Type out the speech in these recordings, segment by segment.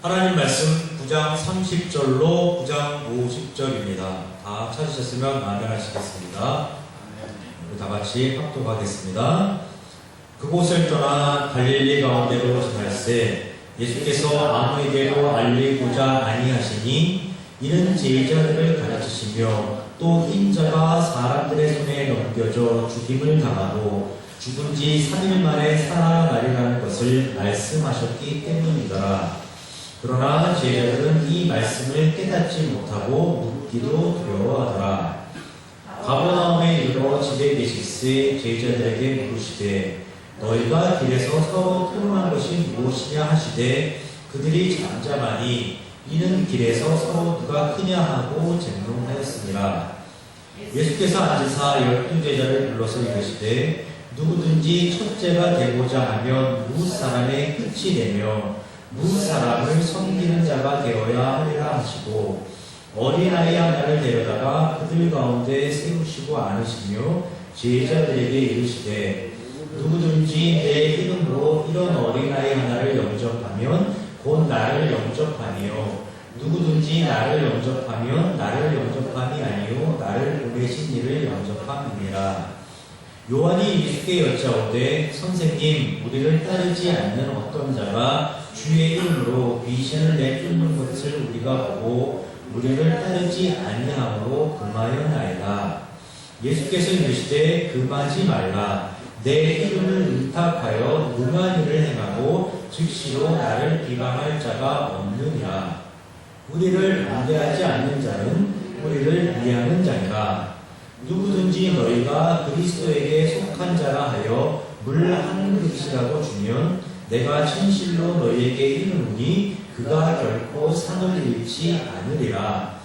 하나님 말씀 9장 30절로 9장 50절입니다. 다 찾으셨으면 아멘 하시겠습니다. 우리 다 같이 합독하겠습니다. 그곳을 떠나 갈릴리 가운데로 지날새 예수께서 아무에게도 알리고자 아니하시니 이는 제자들을 가르치시며 또 인자가 사람들의 손에 넘겨져 죽임을 당하고 죽은 지 3일 만에 살아나리라는 것을 말씀하셨기 때문이더라. 그러나 제자들은 이 말씀을 깨닫지 못하고 묻기도 두려워하더라. 가버나움에 이르러 집에 계실새 제자들에게 물으시되 너희가 길에서 서로 토론한 것이 무엇이냐 하시되 그들이 잠잠하니 이는 길에서 서로 누가 크냐 하고 쟁론하였습니다. 예수께서 앉으사 12제자를 불러서 이르시되 누구든지 첫째가 되고자 하면 무사람의 끝이 되며 무사람을 섬기는 자가 되어야 하리라 하시고 어린아이 하나를 데려다가 그들 가운데 세우시고 안으시며 제자들에게 이르시되 누구든지 내 이름으로 이런 어린아이 하나를 영접하면 곧 나를 영접하니요 누구든지 나를 영접하면 나를 영접함이 아니요 나를 보내신 이를 영접함이니라. 요한이 예수께 여짜오되 선생님 우리를 따르지 않는 어떤 자가 주의 이름으로 귀신을 내쫓는 것을 우리가 보고 우리를 따르지 아니함으로 금하였나이다. 예수께서 이르시되 금하지 말라. 내 이름을 의탁하여 능한 일을 행하고 즉시로 나를 비방할 자가 없느니라. 우리를 반대하지 않는 자는 우리를 위하는 자니라. 누구든지 너희가 그리스도에게 속한 자라 하여 물 한 그릇이라도 주면 내가 진실로 너희에게 이르노니 그가 결코 상을 잃지 않으리라.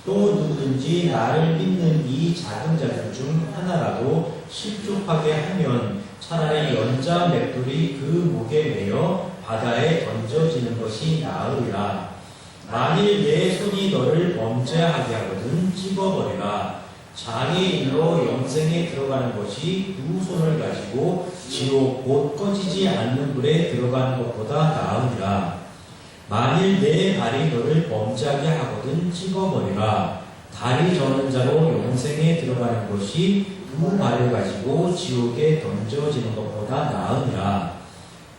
또 누구든지 나를 믿는 이 작은 자들 중 하나라도 실족하게 하면 차라리 연자 맷돌이 그 목에 매여 바다에 던져지는 것이 나으리라. 만일 내 손이 너를 범죄하게 하거든 찝어버리라. 장애인으로 영생에 들어가는 것이 두 손을 가지고 지옥 곧 꺼지지 않는 불에 들어가는 것보다 나으니라. 만일 내 발이 너를 범죄하게 하거든 찝어버리라. 다리 저는 자로 영생에 들어가는 것이 두 발을 가지고 지옥에 던져지는 것보다 나으니라.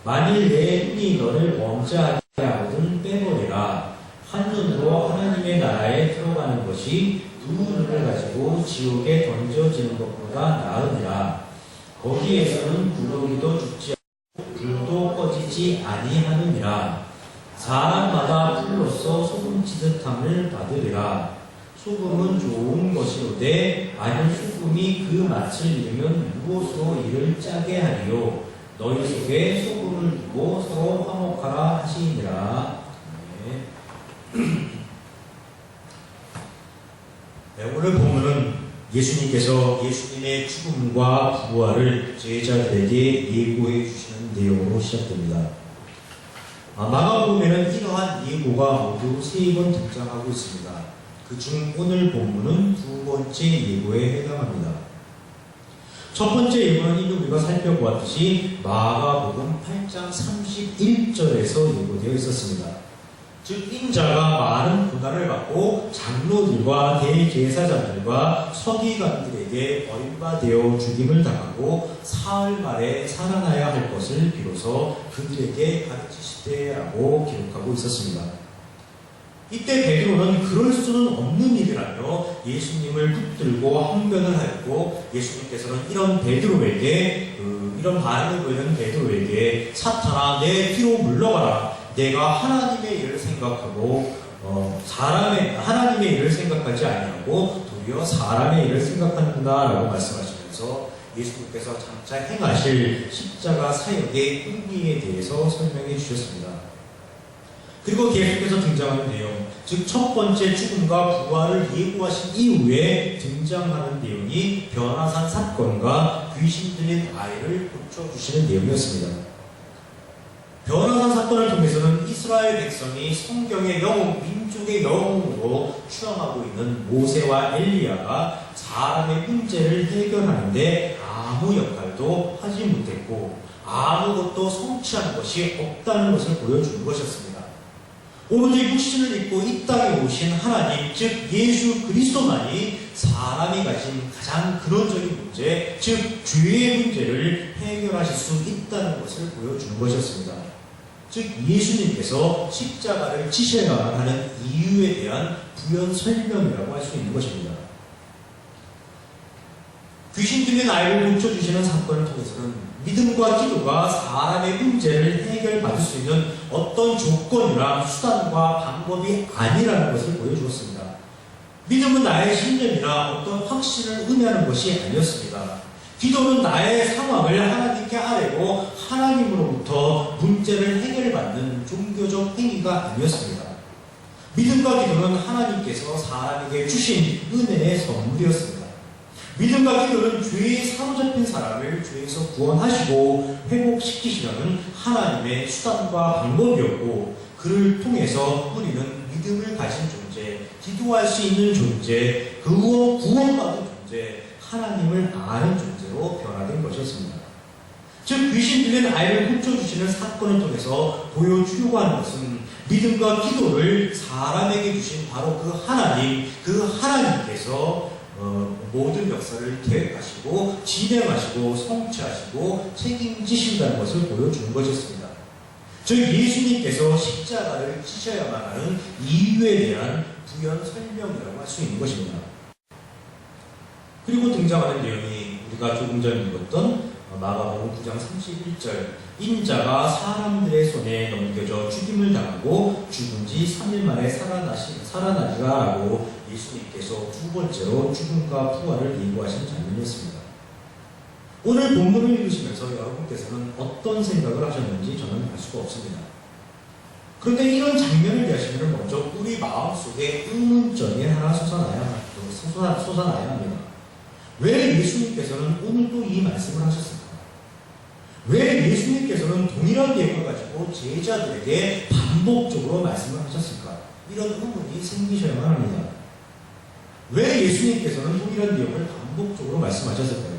만일 내 눈이 너를 범죄하게 하거든 빼버리라. 한 눈으로 하나님의 나라에 들어가는 것이 두 눈을 가지고 지옥에 던져지는 것보다 나으니라. 거기에서는 구더기도 죽지 않고 불도 꺼지지 아니하느니라. 사람마다 불로써 소금치듯함을 받으리라. 소금은 좋은 것이로되 만일 소금이 그 맛을 잃으면 무엇으로 이를 짜게 하리요. 너희 속에 소금을 두고 서로 화목하라 하시니라. 네, 오늘 본문은 예수님께서 예수님의 죽음과 부활을 제자들에게 예고해 주시는 내용으로 시작됩니다. 마가복음에는 이러한 예고가 모두 3번 등장하고 있습니다. 그중 오늘 본문은 두 번째 예고에 해당합니다. 첫 번째 예고는 이미 우리가 살펴보았듯이 마가복음 8장 31절에서 예고되어 있었습니다. 즉 인자가 많은 고난을 받고 장로들과 대제사장들과 서기관들에게 버림받아 죽임을 당하고 사흘 만에 살아나야 할 것을 비로소 그들에게 가르치시되라고 기록하고 있었습니다. 이때 베드로는 그럴 수는 없는 일이라며 예수님을 붙들고 항변을 하였고 예수님께서는 이런 베드로에게 이런 반응을 보이는 베드로에게 사탄아 내 뒤로 물러가라. 내가 하나님의 일을 생각하고 하나님의 일을 생각하지 아니하고 도리어 사람의 일을 생각하는구나라고 말씀하시면서 예수님께서 장차 행하실 십자가 사역의 의미에 대해서 설명해 주셨습니다. 그리고 계속해서 등장하는 내용, 즉 첫 번째 죽음과 부활을 예고하신 이후에 등장하는 내용이 변화산 사건과 귀신 들린 아이를 고쳐주시는 내용이었습니다. 변화산 사건을 통해서는 이스라엘 백성이 성경의 영웅, 민족의 영웅으로 추앙하고 있는 모세와 엘리야가 사람의 문제를 해결하는데 아무 역할도 하지 못했고 아무것도 성취한 것이 없다는 것을 보여주는 것이었습니다. 오로지 육신을 입고 이 땅에 오신 하나님, 즉 예수 그리스도만이 사람이 가진 가장 근원적인 문제, 즉 죄의 문제를 해결하실 수 있다는 것을 보여주는 것이었습니다. 즉 예수님께서 십자가를 지셔야만 하는 이유에 대한 부연 설명이라고 할 수 있는 것입니다. 귀신 들린 아이를 고쳐주시는 사건을 통해서는 믿음과 기도가 사람의 문제를 해결받을 수 있는 어떤 조건이나 수단과 방법이 아니라는 것을 보여주었습니다. 믿음은 나의 신념이나 어떤 확신을 의미하는 것이 아니었습니다. 기도는 나의 상황을 하나님께 아뢰고 하나님으로부터 문제를 해결받는 종교적 행위가 아니었습니다. 믿음과 기도는 하나님께서 사람에게 주신 은혜의 선물이었습니다. 믿음과 기도는 죄에 사로잡힌 사람을 죄에서 구원하시고 회복시키시려는 하나님의 수단과 방법이었고, 그를 통해서 우리는 믿음을 가진 존재, 기도할 수 있는 존재, 그 후 구원받은 존재, 하나님을 아는 존재로 변화된 것이었습니다. 즉 귀신 들린 아이를 고쳐주시는 사건을 통해서 보여주려고 하는 것은 믿음과 기도를 사람에게 주신 바로 그 하나님, 그 하나님께서 모든 역사를 계획하시고 진행하시고 성취하시고 책임지신다는 것을 보여주는 것이었습니다. 즉 예수님께서 십자가를 지셔야만 하는 이유에 대한 부연 설명이라고 할 수 있는 것입니다. 그리고 등장하는 내용이 우리가 조금 전 읽었던 마가복음 9장 31절, 인자가 사람들의 손에 넘겨져 죽임을 당하고 죽은 지 3일 만에 살아나리라라고 예수님께서 두 번째로 죽음과 부활을 예고하신 장면이었습니다. 오늘 본문을 읽으시면서 여러분께서는 어떤 생각을 하셨는지 저는 알 수가 없습니다. 그런데 이런 장면을 대하시면 먼저 우리 마음속에 의문점이 하나 솟아나야 합니다. 왜 예수님께서는 오늘 또 이 말씀을 하셨을까? 왜 예수님께서는 동일한 내용을 가지고 제자들에게 반복적으로 말씀을 하셨을까? 이런 의문이 생기셔야만 합니다. 왜 예수님께서는 동일한 내용을 반복적으로 말씀하셨을까요?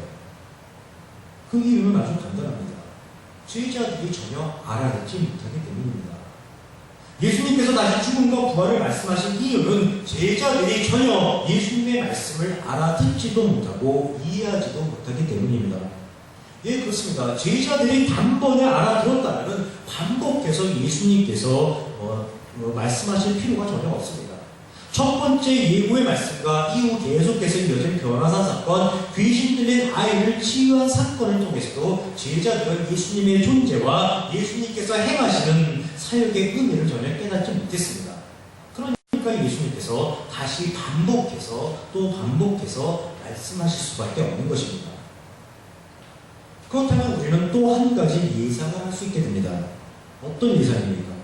그 이유는 아주 간단합니다. 제자들이 전혀 알아듣지 못하기 때문입니다. 예수님께서 다시 죽음과 부활을 말씀하신 이유는 제자들이 전혀 예수님의 말씀을 알아듣지도 못하고 이해하지도 못하기 때문입니다. 예, 그렇습니다. 제자들이 단번에 알아들었다면 반복해서 예수님께서 말씀하실 필요가 전혀 없습니다. 첫 번째 예고의 말씀과 이후 계속해서 이어진 변화산 사건, 귀신 들린 아이를 치유한 사건을 통해서도 제자들은 예수님의 존재와 예수님께서 행하시는 사역의 의미를 전혀 깨닫지 못했습니다. 그러니까 예수님께서 다시 반복해서 또 반복해서 말씀하실 수밖에 없는 것입니다. 그렇다면 우리는 또 한 가지 예상을 할 수 있게 됩니다. 어떤 예상입니까?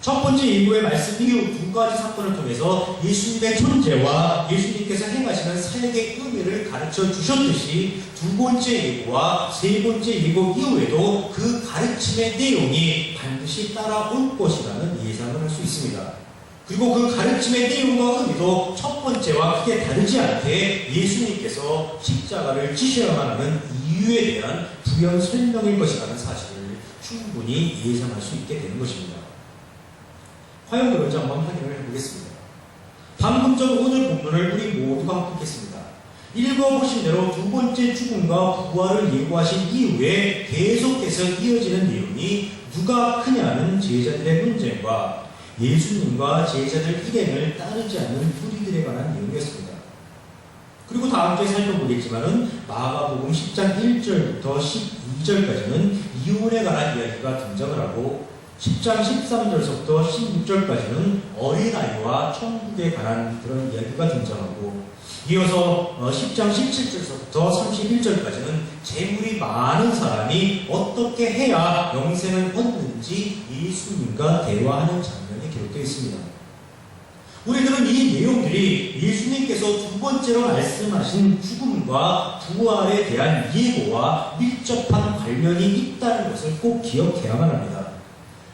첫 번째 예고의 말씀 이후 두 가지 사건을 통해서 예수님의 존재와 예수님께서 행하시는 사역의 의미를 가르쳐 주셨듯이 두 번째 예고와 세 번째 예고 이후에도 그 가르침의 내용이 반드시 따라올 것이라는 예상을 할 수 있습니다. 그리고 그 가르침의 내용과 의미도 첫 번째와 크게 다르지 않게 예수님께서 십자가를 지셔야만 하는 이유에 대한 부연 설명일 것이라는 사실을 충분히 예상할 수 있게 되는 것입니다. 과연 그런지 한번 확인을 해보겠습니다. 방금 전 오늘 본문을 우리 모두가 합독했습니다. 읽어보신 대로 두 번째 죽음과 부활을 예고하신 이후에 계속해서 이어지는 내용이 누가 크냐는 제자들의 논쟁과 예수님과 제자들 일행을 따르지 않는 무리들에 관한 내용이었습니다. 그리고 다음 주에 살펴보겠지만은 마가복음 10장 1절부터 12절까지는 이혼에 관한 이야기가 등장을 하고 10장 13절서부터 16절까지는 어린아이와 천국에 관한 그런 이야기가 등장하고 이어서 10장 17절서부터 31절까지는 재물이 많은 사람이 어떻게 해야 영생을 얻는지 예수님과 대화하는 장면이 기록되어 있습니다. 우리들은 이 내용들이 예수님께서 두 번째로 말씀하신 죽음과 부활에 대한 예고와 밀접한 관련이 있다는 것을 꼭 기억해야만 합니다.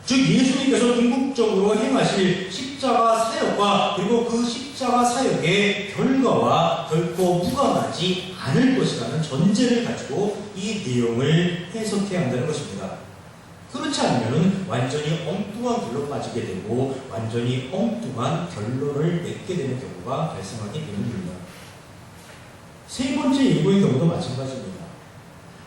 즉 예수님께서 궁극적으로 행하실 십자가 사역과 그리고 그 십자가 사역의 결과와 결코 무관하지 않을 것이라는 전제를 가지고 이 내용을 해석해야 한다는 것입니다. 그렇지 않으면 완전히 엉뚱한 결론 빠지게 되고 완전히 엉뚱한 결론을 맺게 되는 경우가 발생하기 때문입니다. 세 번째 예고의 경우도 마찬가지입니다.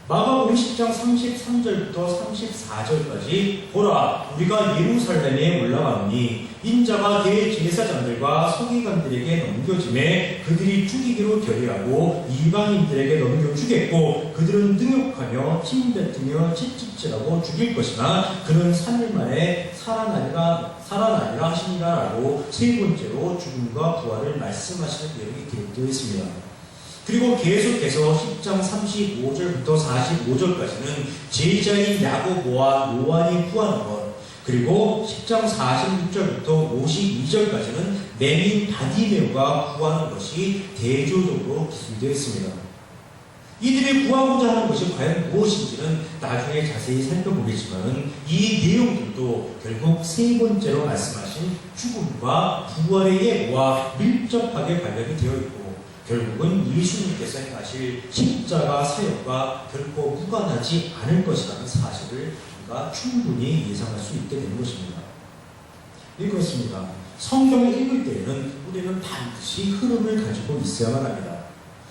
마가복음 10장 33절부터 34절까지 보라 우리가 예루살렘에 올라가노니 인자가 대제사장들과 서기관들에게 넘겨짐에 그들이 죽이기로 결의하고 이방인들에게 넘겨 주겠고 그들은 능욕하며 침뱉으며 채찍질하고 죽일 것이나 그는 3일 만에 살아나리라 하시니라라고 세 번째로 죽음과 부활을 말씀하시는 내용이 기록되어 있습니다. 그리고 계속해서 10장 35절부터 45절까지는 제자인 야고보와 요한이 구하는 것, 그리고 10장 46절부터 52절까지는 맹인 바디메오가 구하는 것이 대조적으로 기술되어 있습니다. 이들이 구하고자 하는 것이 과연 무엇인지는 나중에 자세히 살펴보겠지만 이 내용들도 결국 세 번째로 말씀하신 죽음과 부활의 예고와 밀접하게 관련이 되어 있고 결국은 예수님께서 행하실 십자가 사역과 결코 무관하지 않을 것이라는 사실을 우리가 충분히 예상할 수 있게 되는 것입니다. 그렇습니다. 성경을 읽을 때에는 우리는 반드시 흐름을 가지고 있어야만 합니다.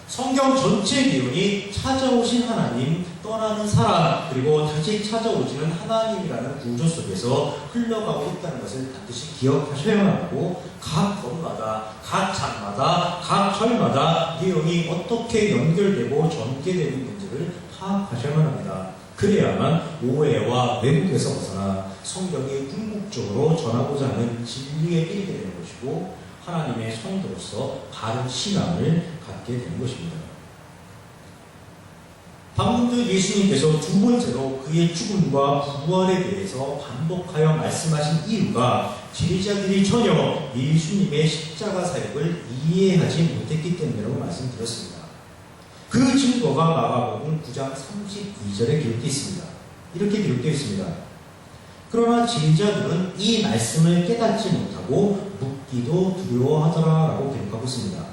성경 전체 내용이 찾아오신 하나님, 떠나는 사람, 그리고 다시 찾아오시는 하나님이라는 구조 속에서 흘러가고 있다는 것을 반드시 기억하셔야만 하고 각 번마다, 각 장마다, 각 절마다 내용이 어떻게 연결되고 전개되고 있는지를 파악하셔야만 합니다. 그래야만 오해와 왜곡에서 벗어나 성경이 궁극적으로 전하고자 하는 진리에 이르게 되는 것이고 하나님의 성도로서 바른 신앙을 갖게 되는 것입니다. 방금도 예수님께서 두 번째로 그의 죽음과 부활에 대해서 반복하여 말씀하신 이유가 제자들이 전혀 예수님의 십자가 사역을 이해하지 못했기 때문이라고 말씀드렸습니다. 그 증거가 마가복음 9장 32절에 기록되어 있습니다. 이렇게 기록되어 있습니다. 그러나 제자들은 이 말씀을 깨닫지 못하고 묻기도 두려워하더라라고 기록하고 있습니다.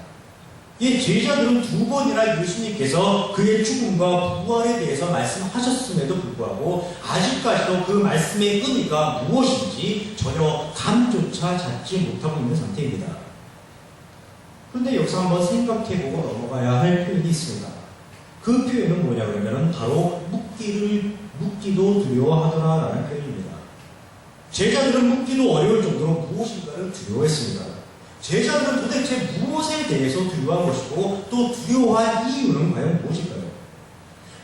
이 제자들은 두 번이나 예수님께서 그의 죽음과 부활에 대해서 말씀하셨음에도 불구하고 아직까지도 그 말씀의 의미가 무엇인지 전혀 감조차 잡지 못하고 있는 상태입니다. 그런데 여기서 한번 생각해보고 넘어가야 할 표현이 있습니다. 그 표현은 뭐냐 그러면 바로 묻기도 두려워하더라라는 표현입니다. 제자들은 묻기도 어려울 정도로 무엇인가를 두려워했습니다. 제자들은 도대체 무엇에 대해서 두려워한 것이고 또 두려워한 이유는 과연 무엇일까요?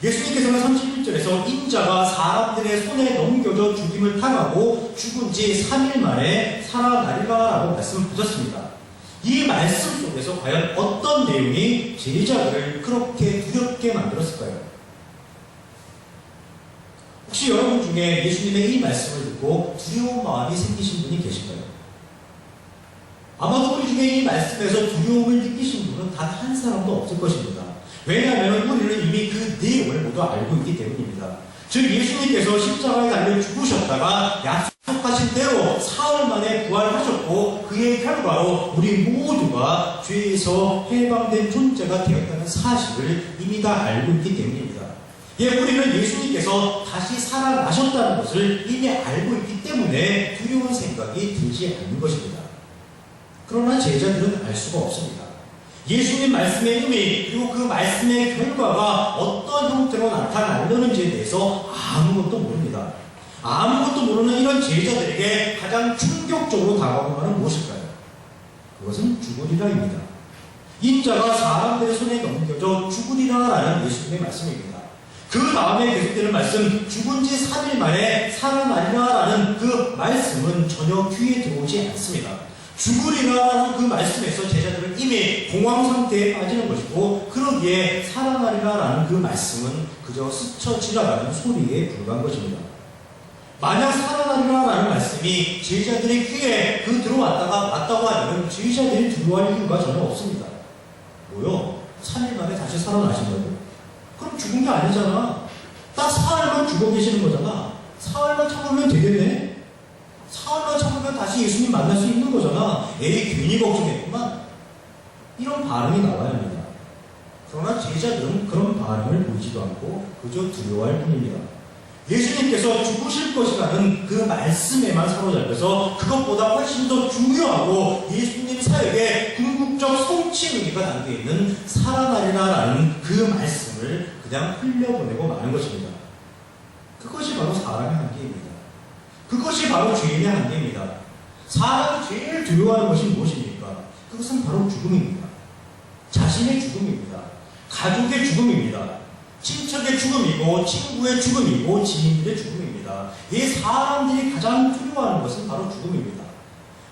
예수님께서는 31절에서 인자가 사람들의 손에 넘겨져 죽임을 당하고 죽은 지 3일 만에 살아나리라 라고 말씀하셨습니다. 이 말씀 속에서 과연 어떤 내용이 제자들을 그렇게 두렵게 만들었을까요? 혹시 여러분 중에 예수님의 이 말씀을 듣고 두려운 마음이 생기신 분이 계신가요? 아마도 우리 중에 이 말씀에서 두려움을 느끼신 분은 단 한 사람도 없을 것입니다. 왜냐하면 우리는 이미 그 내용을 모두 알고 있기 때문입니다. 즉 예수님께서 십자가에 달려 죽으셨다가 약속하신 대로 사흘 만에 부활하셨고 그의 결과로 우리 모두가 죄에서 해방된 존재가 되었다는 사실을 이미 다 알고 있기 때문입니다. 우리는 예수님께서 다시 살아나셨다는 것을 이미 알고 있기 때문에 두려운 생각이 들지 않는 것입니다. 그러나 제자들은 알 수가 없습니다. 예수님 말씀의 의미 그리고 그 말씀의 결과가 어떤 형태로 나타나려는지에 대해서 아무것도 모릅니다. 아무것도 모르는 이런 제자들에게 가장 충격적으로 다가오는 것은 무엇일까요? 그것은 죽으리라입니다. 인자가 사람들의 손에 넘겨져 죽으리라라는 예수님의 말씀입니다. 그 다음에 계속되는 말씀, 죽은 지 3일 만에 살아나리라라는 그 말씀은 전혀 귀에 들어오지 않습니다. 죽으리라라는 그 말씀에서 제자들은 이미 공황 상태에 빠지는 것이고 그러기에 살아나리라라는 그 말씀은 그저 스쳐 지나가는 소리에 불과한 것입니다. 만약 살아나리라라는 말씀이 제자들의 귀에 들어왔다가 맞다고 하면 제자들이 두려워할 이유가 전혀 없습니다. 뭐요? 3일 만에 다시 살아나신다고? 그럼 죽은 게 아니잖아. 딱 사흘만 죽어 계시는 거잖아. 사흘만 참으면 되겠네? 사흘만 참으면 다시 예수님 만날 수 있는 거잖아. 에이, 괜히 걱정했구만. 이런 반응이 나와야 합니다. 그러나 제자들은 그런 반응을 보이지도 않고 그저 두려워할 뿐입니다. 예수님께서 죽으실 것이라는 그 말씀에만 사로잡혀서 그것보다 훨씬 더 중요하고 예수님 사역에 궁극적 성취 의미가 담겨있는 살아나리라라는 그 말씀을 그냥 흘려보내고 마는 것입니다. 그것이 바로 사람의 한계입니다. 그것이 바로 죄인의 한계입니다. 사람이 제일 두려워하는 것이 무엇입니까? 그것은 바로 죽음입니다. 자신의 죽음입니다. 가족의 죽음입니다. 친척의 죽음이고 친구의 죽음이고 지인들의 죽음입니다. 이 사람들이 가장 두려워하는 것은 바로 죽음입니다.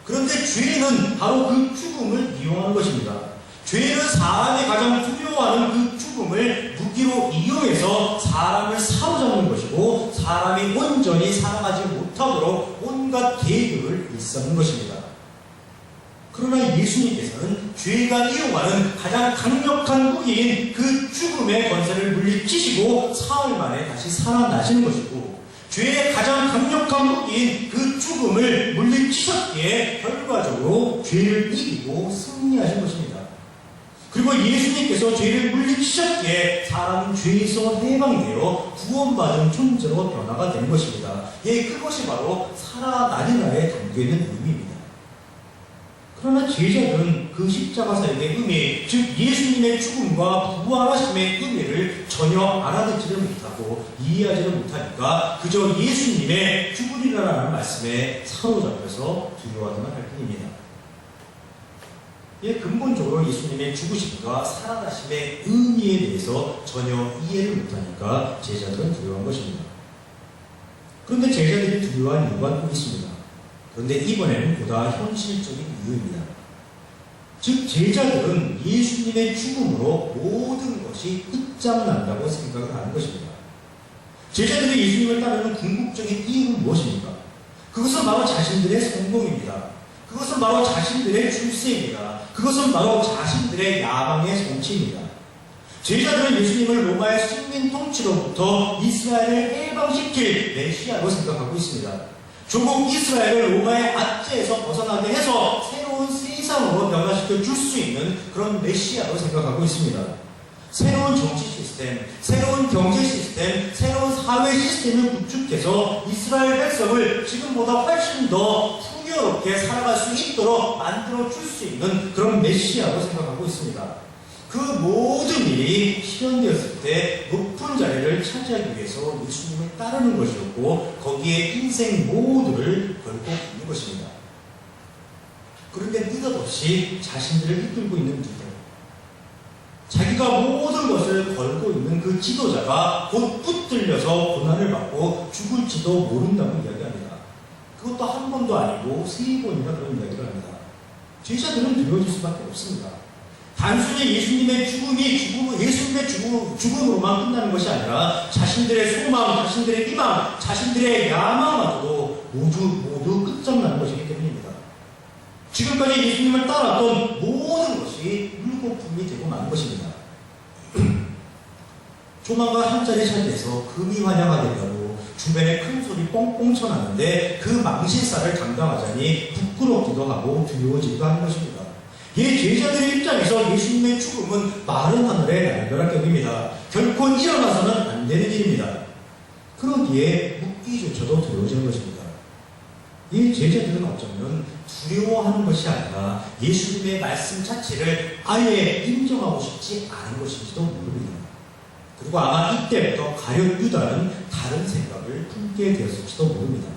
그런데 죄는 바로 그 죽음을 이용하는 것입니다. 죄는 사람이 가장 두려워하는 그 죽음을 무기로 이용해서 사람을 사로잡는 것이고 사람이 온전히 살아가지 못하도록 온갖 계획을 일삼는 것입니다. 그러나 예수님께서는 죄가 이용하는 가장 강력한 무기인 그 죽음의 권세를 물리치시고 사흘 만에 다시 살아나시는 것이고 죄의 가장 강력한 무기인 그 죽음을 물리치셨기에 결과적으로 죄를 이기고 승리하신 것입니다. 그리고 예수님께서 죄를 물리치셨기에 사람은 죄에서 해방되어 구원받은 존재로 변화가 된 것입니다. 예, 그것이 바로 살아나리라에 담겨있는 의미입니다. 그러나 제자들은 그 십자가 사역의 의미, 즉 예수님의 죽음과 부활하심의 의미를 전혀 알아듣지를 못하고 이해하지를 못하니까 그저 예수님의 죽으리라라는 말씀에 사로잡혀서 두려워하기만 할 뿐입니다. 예, 근본적으로 예수님의 죽으심과 살아나심의 의미에 대해서 전혀 이해를 못하니까 제자들은 두려워한 것입니다. 그런데 제자들이 두려워한 이유가 또 있습니다. 그런데 이번에는 보다 현실적인 이유입니다. 즉 제자들은 예수님의 죽음으로 모든 것이 끝장난다고 생각을 하는 것입니다. 제자들이 예수님을 따르는 궁극적인 이유는 무엇입니까? 그것은 바로 자신들의 성공입니다. 그것은 바로 자신들의 출세입니다. 그것은 바로 자신들의 야망의 성취입니다. 제자들은 예수님을 로마의 식민 통치로부터 이스라엘을 해방시킬 메시아로 생각하고 있습니다. 조국 이스라엘을 로마의 압제에서 벗어나게 해서 새로운 세상으로 변화시켜 줄 수 있는 그런 메시아로 생각하고 있습니다. 새로운 정치 시스템, 새로운 경제 시스템, 새로운 사회 시스템을 구축해서 이스라엘 백성을 지금보다 훨씬 더 풍요롭게 살아갈 수 있도록 만들어 줄 수 있는 그런 메시아로 생각하고 있습니다. 그 모든 일이 실현되었을 때 높은 자리를 차지하기 위해서 예수님을 따르는 것이었고 거기에 인생 모두를 걸고 있는 것입니다. 그런데 느닷없이 자신들을 이끌고 있는 리더, 자기가 모든 것을 걸고 있는 그 지도자가 곧 붙들려서 고난을 받고 죽을지도 모른다고 이야기합니다. 그것도 한 번도 아니고 3번이나 그런 이야기를 합니다. 제자들은 두려워질 수밖에 없습니다. 단순히 예수님의 예수님의 죽음으로만 끝나는 것이 아니라 자신들의 소망, 자신들의 희망, 자신들의 야망마저도 모두 끝장나는 것이기 때문입니다. 지금까지 예수님을 따랐던 모든 것이 물거품이 되고 마는 것입니다. 조만간 한 자리 차지해서 금이 환영하겠다고 주변에 큰 소리 뻥뻥 쳐놨는데 그 망신살을 감당하자니 부끄럽기도 하고 두려워지기도 하는 것입니다. 이 제자들의 입장에서 예수님의 죽음은 마른 하늘의 날벼락 격입니다. 결코 일어나서는 안 되는 일입니다. 그러기에 묻기조차도 두려워지는 것입니다. 이 제자들은 어쩌면 두려워하는 것이 아니라 예수님의 말씀 자체를 아예 인정하고 싶지 않은 것인지도 모릅니다. 그리고 아마 이때부터 가룟 유다는 다른 생각을 품게 되었을지도 모릅니다.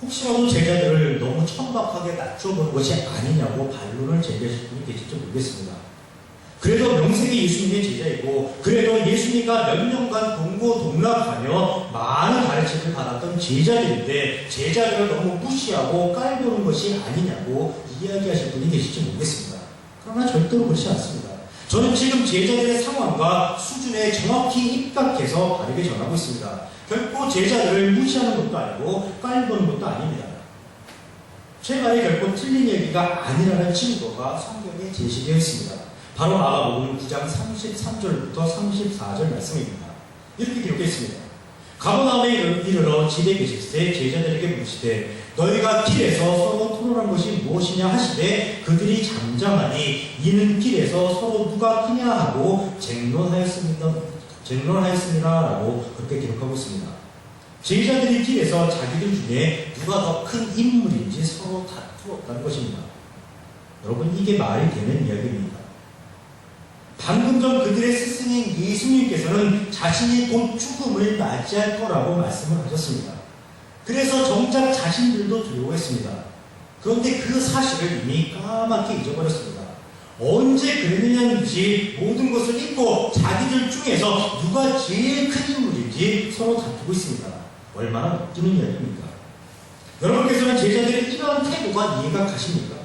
혹시라도 제자들을 너무 천박하게 낮춰보는 것이 아니냐고 반론을 제기하실 분이 계실지 모르겠습니다. 그래도 명색이 예수님의 제자이고 그래도 예수님과 몇 년간 동고동락하며 많은 가르침을 받았던 제자들인데 제자들을 너무 무시하고 깔보는 것이 아니냐고 이야기하실 분이 계실지 모르겠습니다. 그러나 절대로 그렇지 않습니다. 저는 지금 제자들의 상황과 수준에 정확히 입각해서 바르게 전하고 있습니다. 결코 제자들을 무시하는 것도 아니고 깔보는 것도 아닙니다. 제 말이 결코 틀린 얘기가 아니라는 증거가 성경에 제시되어 있습니다. 바로 마가복음 9장 33절부터 34절 말씀입니다. 이렇게 기록되어 있습니다. 가버나움에 이르러 집에 계실 때 제자들에게 물으시되 너희가 길에서 서로 토론한 것이 무엇이냐 하시되 그들이 잠잠하니 이는 길에서 서로 누가 크냐 하고 쟁론하였습니다. 쟁론하였습니다. 라고 그렇게 기록하고 있습니다. 제자들이 길에서 자기들 중에 누가 더 큰 인물인지 서로 다투었다는 것입니다. 여러분, 이게 말이 되는 이야기입니다. 방금 전 그들의 스승인 예수님께서는 자신이 곧 죽음을 맞이할 거라고 말씀을 하셨습니다. 그래서 정작 자신들도 두려워했습니다. 그런데 그 사실을 이미 까맣게 잊어버렸습니다. 언제 그랬느냐는 듯이 모든 것을 잊고 자기들 중에서 누가 제일 큰 인물인지 서로 다투고 있습니다. 얼마나 웃기는 이야기입니까? 여러분께서는 제자들의 이러한 태도가 이해가 가십니까?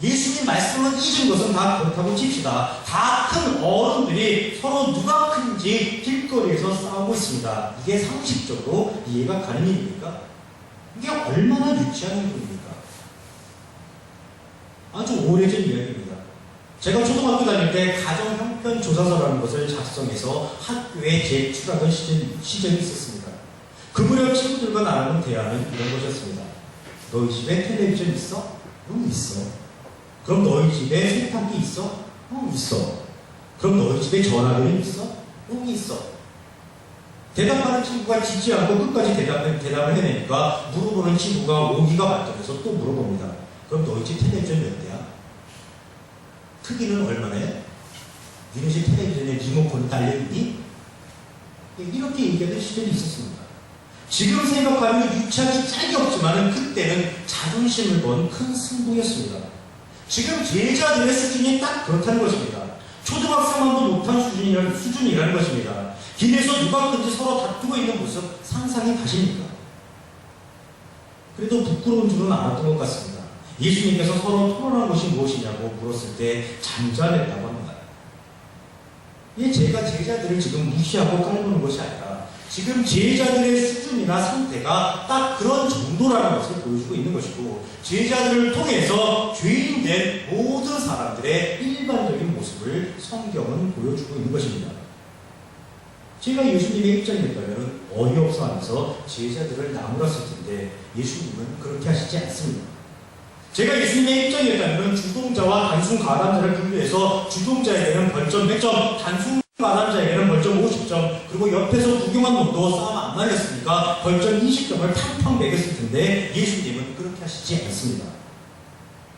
예수님 말씀은 잊은 것은 다 그렇다고 칩시다. 다 큰 어른들이 서로 누가 큰지 길거리에서 싸우고 있습니다. 이게 상식적으로 이해가 가는 일입니까? 이게 얼마나 유치한 일입니까? 아주 오래전 이야기입니다. 제가 초등학교 다닐 때 가정 형편 조사서라는 것을 작성해서 학교에 제출하던 시절이 있었습니다. 그 무렵 친구들과 나누는 대화는 이런 것이었습니다. 너희 집에 텔레비전 있어? 응, 있어. 그럼 너희 집에 세탁기 있어? 응, 있어. 그럼 너희 집에 전화기는 있어? 응, 있어. 대답하는 친구가 지지 않고 끝까지 대답을 해내니까 물어보는 친구가 오기가 만점해서 또 물어봅니다. 그럼 너희 집 텔레비전 몇 대야? 크기는 얼마네? 니네 집 텔레비전에 리모컨이 달려있니? 이렇게 얘기하던 시절이 있었습니다. 지금 생각하면 유치하기 짝이 없지만 그때는 자존심을 건 큰 승부였습니다. 지금 제자들의 수준이 딱 그렇다는 것입니다. 초등학생만도 못한 수준이라는 것입니다. 길에서 누가 큰지 서로 다투고 있는 모습 상상이 가십니까? 그래도 부끄러운 줄은 알았던 것 같습니다. 예수님께서 서로 토론한 것이 무엇이냐고 물었을 때 잠잠했다고 합니다. 이 제가 제자들을 지금 무시하고 깔보는 것이 아니라 지금 제자들의 수준이나 상태가 딱 그런 정도라는 것을 보여주고 있는 것이고, 제자들을 통해서 죄인된 모든 사람들의 일반적인 모습을 성경은 보여주고 있는 것입니다. 제가 예수님의 입장이었다면 어이없어 하면서 제자들을 나무랐을 텐데 예수님은 그렇게 하시지 않습니다. 제가 예수님의 입장이었다면 주동자와 단순 가담자를 분류해서 주동자에게는 벌점 100점, 단순 가담자에게는 벌점 50점, 그리고 옆에서 구경한 놈도 싸움 안 말렸으니까 벌점 20점을 팡팡 매겼을 텐데 예수님은 그렇게 하시지 않습니다.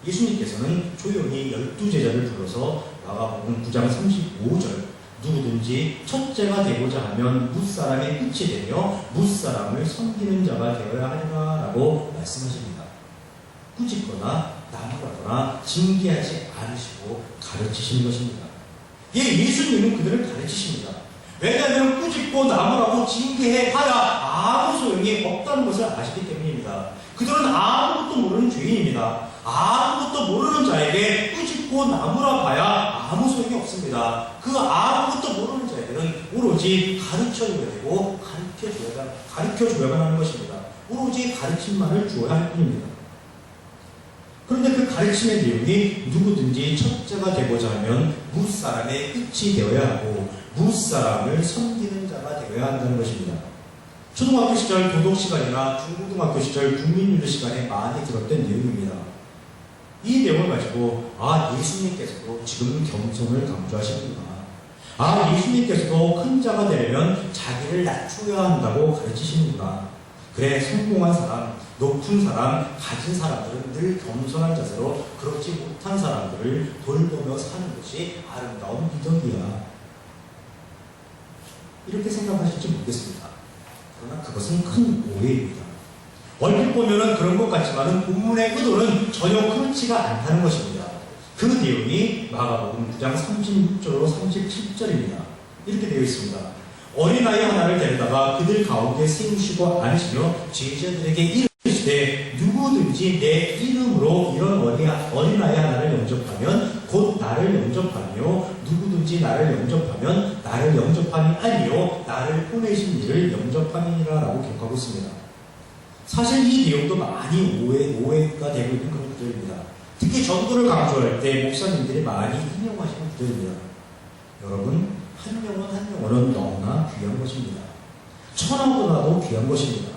예수님께서는 조용히 12제자를 불러서 마가복음 9장 35절, 누구든지 첫째가 되고자 하면 무사람의 끝이 되며 무사람을 섬기는 자가 되어야 하리라 라고 말씀하십니다. 꾸짖거나 나무라거나 징계하지 않으시고 가르치시는 것입니다. 예수님은 그들을 가르치십니다. 왜냐하면 꾸짖고 나무라고 징계해봐야 아무 소용이 없다는 것을 아시기 때문입니다. 그들은 아무것도 모르는 죄인입니다. 아무것도 모르는 자에게 꾸짖고 나무라 봐야 아무 소용이 없습니다. 그 아무것도 모르는 자에게는 오로지 가르쳐줘야 되고 가르쳐줘야만 하는 것입니다. 오로지 가르침만을 주어야 할 뿐입니다. 그런데 그 가르침의 내용이 누구든지 첫째가 되고자 하면 무사람의 끝이 되어야 하고 무사람을 섬기는 자가 되어야 한다는 것입니다. 초등학교 시절 도덕 시간이나 중고등학교 시절 국민윤리 시간에 많이 들었던 내용입니다. 이 내용을 가지고 예수님께서도 지금 겸손을 강조하시는구나. 예수님께서도 큰 자가 되려면 자기를 낮춰야 한다고 가르치시는구나. 그래, 성공한 사람, 높은 사람, 가진 사람들은 늘 겸손한 자세로 그렇지 못한 사람들을 돌보며 사는 것이 아름다운 미덕이야. 이렇게 생각하실지 모르겠습니다. 그러나 그것은 큰 오해입니다. 얼핏 보면은 그런 것 같지만은 본문의 의도는 전혀 그렇지가 않다는 것입니다. 그 내용이 마가복음 9장 36절로 37절입니다. 이렇게 되어 있습니다. 어린아이 하나를 데려다가 그들 가운데 세우시고 앉으시며 제자들에게 이르시되 누구든지 내 이름으로 이런 어린아이 하나를 영접하면 곧 나를 영접하며 누구든지 나를 영접하면 나를 영접함이 아니요 나를 보내신 이를 영접함이니라 라고 기록하고 있습니다. 사실 이 내용도 많이 오해가 되고 있는 그런 구절입니다. 특히 전도를 강조할 때 목사님들이 많이 인용하시는 구절입니다. 여러분, 한 영혼은 너무나 귀한 것입니다. 천하보다도 귀한 것입니다.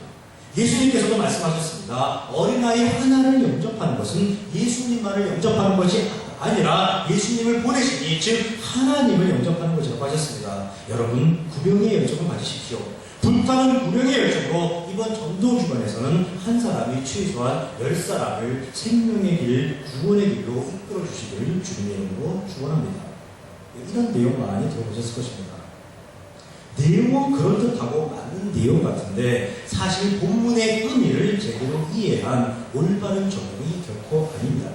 예수님께서도 말씀하셨습니다. 어린아이 하나를 영접하는 것은 예수님만을 영접하는 것이 아니라 예수님을 보내시니 즉 하나님을 영접하는 것이라고 하셨습니다. 여러분 구령의 열정을 가지십시오. 불타는 구령의 열정으로 이번 전도 기간에서는 한 사람이 최소한 10사람을 생명의 길, 구원의 길로 이끌어 주시기를 주님의 이름으로 축원합니다. 이런 내용 많이 들어보셨을 것입니다. 내용은 그럴듯하고 맞는 내용 같은데 사실 본문의 의미를 제대로 이해한 올바른 적용이 결코 아닙니다.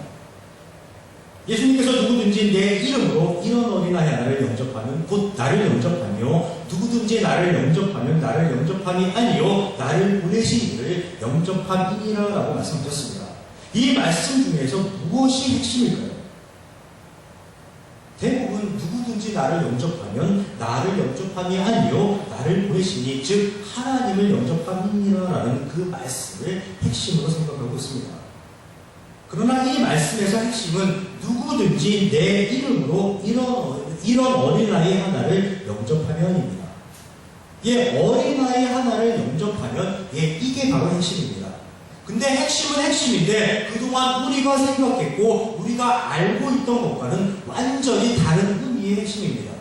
예수님께서 누구든지 내 이름으로 이런 어린아이 하나를 영접하면 곧 나를 영접하며 누구든지 나를 영접하면 나를 영접함이 아니요 나를 보내신 이를 영접함이니라 라고 말씀하셨습니다. 이 말씀 중에서 무엇이 핵심일까요? 대부분 누구든지 나를 영접하면 나를 영접함이 아니요 나를 보내시니 즉 하나님을 영접함이니라 라는 그 말씀을 핵심으로 생각하고 있습니다. 그러나 이 말씀에서 핵심은 누구든지 내 이름으로 이런 어린아이 하나를 영접하면입니다. 어린아이 하나를 영접하면 이게 바로 핵심입니다. 근데 핵심은 핵심인데 그동안 우리가 생각했고 우리가 알고 있던 것과는 완전히 다른 의미의 핵심입니다.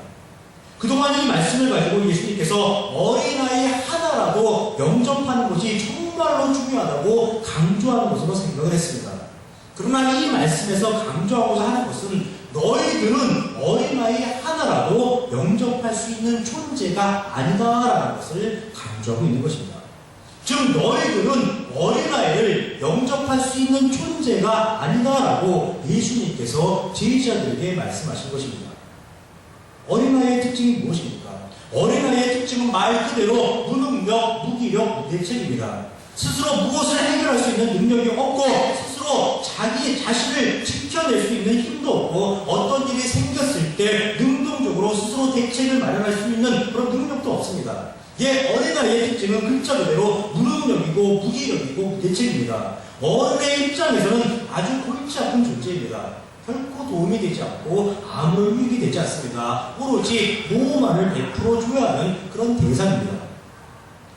그동안 이 말씀을 가지고 예수님께서 어린아이 하나라도 영접하는 것이 정말로 중요하다고 강조하는 것으로 생각을 했습니다. 그러나 이 말씀에서 강조하고자 하는 것은 너희들은 어린아이 하나라도 영접할 수 있는 존재가 아니다라는 것을 강조하고 있는 것입니다. 즉 너희들은 어린아이를 영접할 수 있는 존재가 아니다라고 예수님께서 제자들에게 말씀하신 것입니다. 어린아이의 특징이 무엇입니까? 어린아이의 특징은 말 그대로 무능력, 무기력, 무대책입니다. 스스로 무엇을 해결할 수 있는 능력이 없고 스스로 자기 자신을 지켜낼 수 있는 힘도 없고 어떤 일이 생겼을 때 능동적으로 스스로 대책을 마련할 수 있는 그런 능력도 없습니다. 어린아이의 특징은 글자 그대로 무능력이고 무기력이고 무대책입니다. 어른의 입장에서는 아주 골치 아픈 존재입니다. 결코 도움이 되지 않고 아무런 유익이 되지 않습니다. 오로지 보호만을 100% 줘야 하는 그런 대상입니다.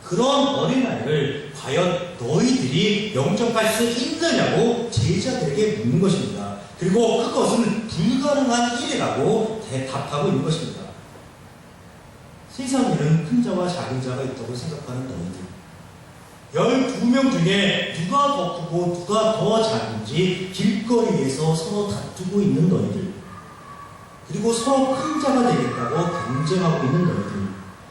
그런 어린아이를 과연 너희들이 영접할 수 있느냐고 제자들에게 묻는 것입니다. 그리고 그것은 불가능한 일이라고 대답하고 있는 것입니다. 세상에는 큰 자와 작은 자가 있다고 생각하는 너희들, 12명 중에 누가 더 크고 누가 더 작은지 길거리에서 서로 다투고 있는 너희들, 그리고 서로 큰 자가 되겠다고 경쟁하고 있는 너희들,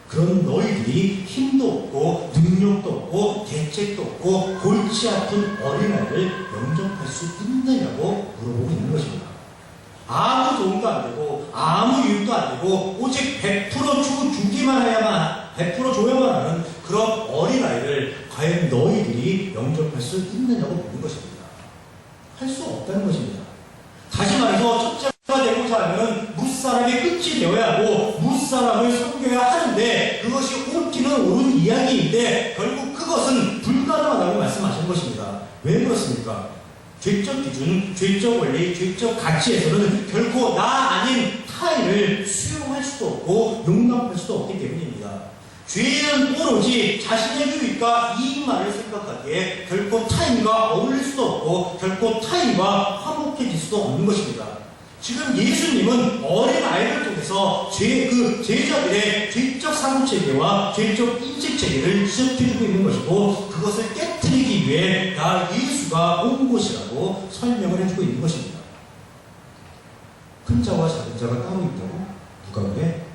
그런 너희들이 힘도 없고 능력도 없고 대책도 없고 골치 아픈 어린아이를 영접할 수 있느냐고 물어보고 있는 것입니다. 아무 도움도 안 되고 아무 이유도 안 되고 오직 100% 주기만 해야만 100% 줘야만 하는 그런 어린아이를 과연 너희들이 영접할 수 있느냐고 묻는 것입니다. 할 수 없다는 것입니다. 다시 말해서 첫째가 되고자 하면 무사람이 끝이 되어야 하고 무사람을 섬겨야 하는데 그것이 옳기는 옳은 이야기인데 결국 그것은 불가능하다고 말씀하신 것입니다. 왜 그렇습니까? 죄적 기준, 죄적 원리, 죄적 가치에서는 결코 나 아닌 타인을 수용할 수도 없고 용납할 수도 없기 때문입니다. 죄는 오로지 자신의 유익과 이익만을 생각하기에 결코 타인과 어울릴 수도 없고 결코 타인과 화목해질 수도 없는 것입니다. 지금 예수님은 어린아이를 통해서 제자들의 죄적 상호체계와 죄적 인식체계를 지적해주고 있는 것이고 그것을 깨뜨리기 위해 나 예수가 온 곳이라고 설명을 해주고 있는 것입니다. 큰 자와 작은 자가 따로 있다고? 누가 그래?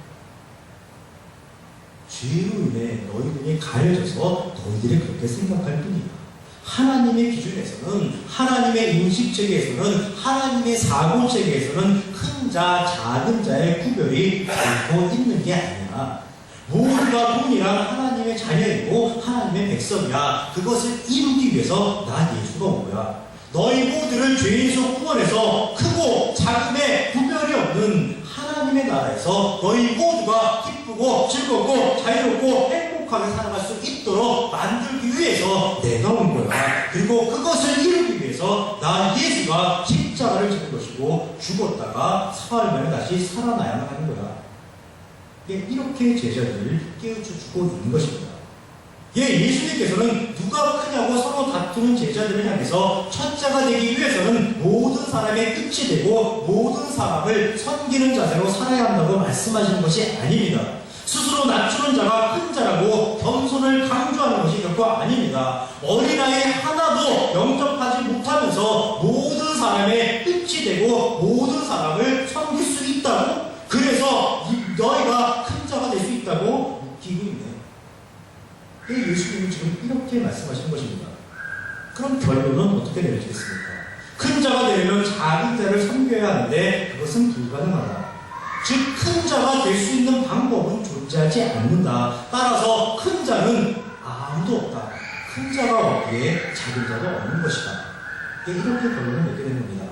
죄로 인해 너희들이 가려져서 너희들이 그렇게 생각할 뿐이야. 하나님의 기준에서는, 하나님의 인식체계에서는, 하나님의 사고체계에서는 큰 자, 작은 자의 구별이 결코 있는 게 아니야. 모두가 동일한 하나님의 자녀이고 하나님의 백성이야. 그것을 이루기 위해서 나 예수가 온 거야. 너희 모두를 죄에서 구원해서 크고 작음의 구별이 없는 하나님의 나라에서 너희 모두가 기쁘고 즐겁고 자유롭고 행복하게 살아갈 수 있도록 만들기 위해서 내가 온 거야. 그리고 그것을 이루기 위해서 나 예수가 십자가를 지는 것이고 죽었다가 사흘 만에 다시 살아나야만 하는 거야. 이렇게 제자들을 깨우쳐주고 있는 것입니다. 예수님께서는 누가 누가 크냐고 서로 다투는 제자들을 향해서 첫째가 되기 위해서는 모든 사람의 끝이 되고 모든 사람을 섬기는 자세로 살아야 한다고 말씀하시는 것이 아닙니다. 스스로 낮추는 자가 큰 자라고 겸손을 강조하는 것이 결코 아닙니다. 어린아이 하나도 영접하지 못하면서 모든 사람의 끝이 되고 모든 사람을 섬길 수 있다고, 그래서 너희가 큰 자가 될 수 있다고 묻기고 있네요. 예수님은 지금 이렇게 말씀하시는 것입니다. 그럼 결론은 어떻게 내려지겠습니까? 큰 자가 되려면 작은 자를 섬겨야 하는데 그것은 불가능하다. 즉 큰 자가 될 수 있는 방법은 존재하지 않는다. 따라서 큰 자는 아무도 없다. 큰 자가 없기에 작은 자도 없는 것이다. 이렇게 결론을 내게 되는 겁니다.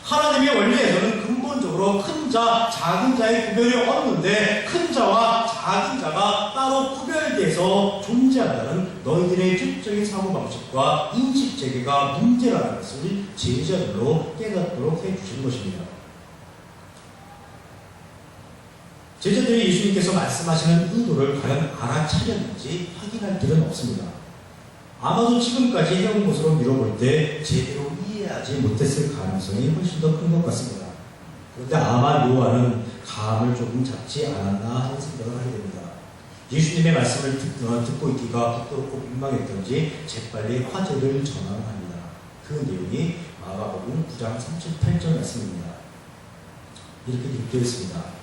하나님의 원리에서는 근본적으로 큰 자, 작은 자의 구별이 없는데 큰 자와 작은 자가 따로 구별돼서 존재한다는 너희들의 지적인 사고방식과 인식체계가 문제라는 것을 제자들로 깨닫도록 해주신 것입니다. 제자들이 예수님께서 말씀하시는 의도를 과연 알아차렸는지 확인할 필요는 없습니다. 아마도 지금까지 해온 것으로 미뤄볼 때 제대로 이해하지 못했을 가능성이 훨씬 더 큰 것 같습니다. 그런데 아마 요한은 감을 조금 잡지 않았나 하는 생각을 하게 됩니다. 예수님의 말씀을 듣고 있기가 부끄럽고 민망했던지 재빨리 화제를 전환합니다. 그 내용이 마가복음 9장 38절 말씀입니다. 이렇게 기록되어 있습니다.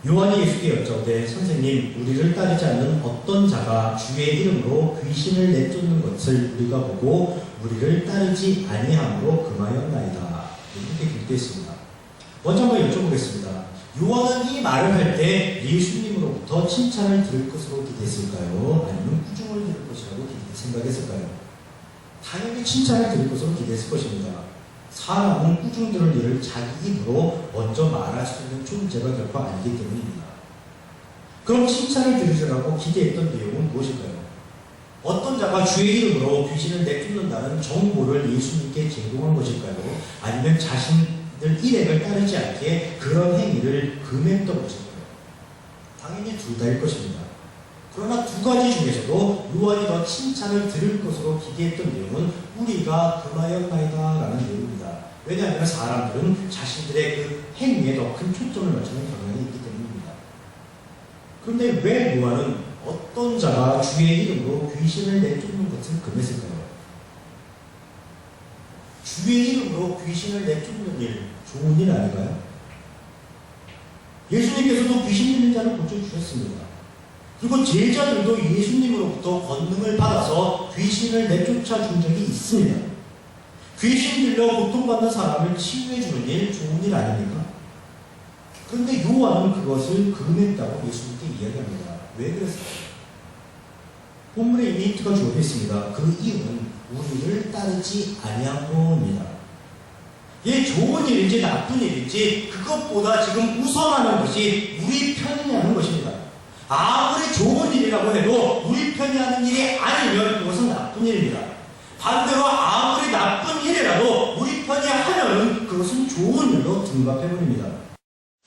요한이 예수께 여쭤되 선생님, 우리를 따르지 않는 어떤 자가 주의 이름으로 귀신을 내쫓는 것을 우리가 보고 우리를 따르지 아니함으로 금하였나이다. 이렇게 기록되어 있습니다. 먼저 한번 여쭤보겠습니다. 요한은 이 말을 할 때 예수님으로부터 칭찬을 들을 것으로 기대했을까요? 아니면 꾸중을 들을 것이라고 생각했을까요? 당연히 칭찬을 들을 것으로 기대했을 것입니다. 사람은 꾸중 들을 일을 자기 입으로 먼저 말할 수 있는 존재가 결코 아니기 때문입니다. 그럼 칭찬을 들으시라고 기대했던 내용은 무엇일까요? 어떤 자가 주의 이름으로 귀신을 내쫓는다는 정보를 예수님께 제공한 것일까요? 아니면 자신들 일행을 따르지 않게 그런 행위를 금했던 것일까요? 당연히 둘 다일 것입니다. 그러나 두 가지 중에서도 요한이 더 칭찬을 들을 것으로 기대했던 내용은 우리가 금하였나이다 라는 내용입니다. 왜냐하면 사람들은 자신들의 그 행위에 더 큰 초점을 맞추는 경향이 있기 때문입니다. 그런데 왜 요한은 어떤 자가 주의 이름으로 귀신을 내쫓는 것을 금했을까요? 주의 이름으로 귀신을 내쫓는 일, 좋은 일 아닌가요? 예수님께서도 귀신 들린 자를 고쳐주셨습니다. 그리고 제자들도 예수님으로부터 권능을 받아서 귀신을 내쫓아 준 적이 있습니다. 귀신 들려 고통받는 사람을 치유해주는 일, 좋은 일 아닙니까? 그런데 요한은 그것을 금했다고 예수님께 이야기합니다. 왜 그랬을까요? 본문에 이미 힌트가 주어져 있습니다. 그 이유는 우리를 따르지 아니함으로입니다. 이게 좋은 일인지 나쁜 일인지 그것보다 지금 우선하는 것이 우리 편이냐는 것입니다. 아무리 좋은 일이라고 해도 우리 편이 하는 일이 아니면 그것은 나쁜 일입니다. 반대로 아무리 나쁜 일이라도 우리 편이 하면은 그것은 좋은 일로 등급해버립니다.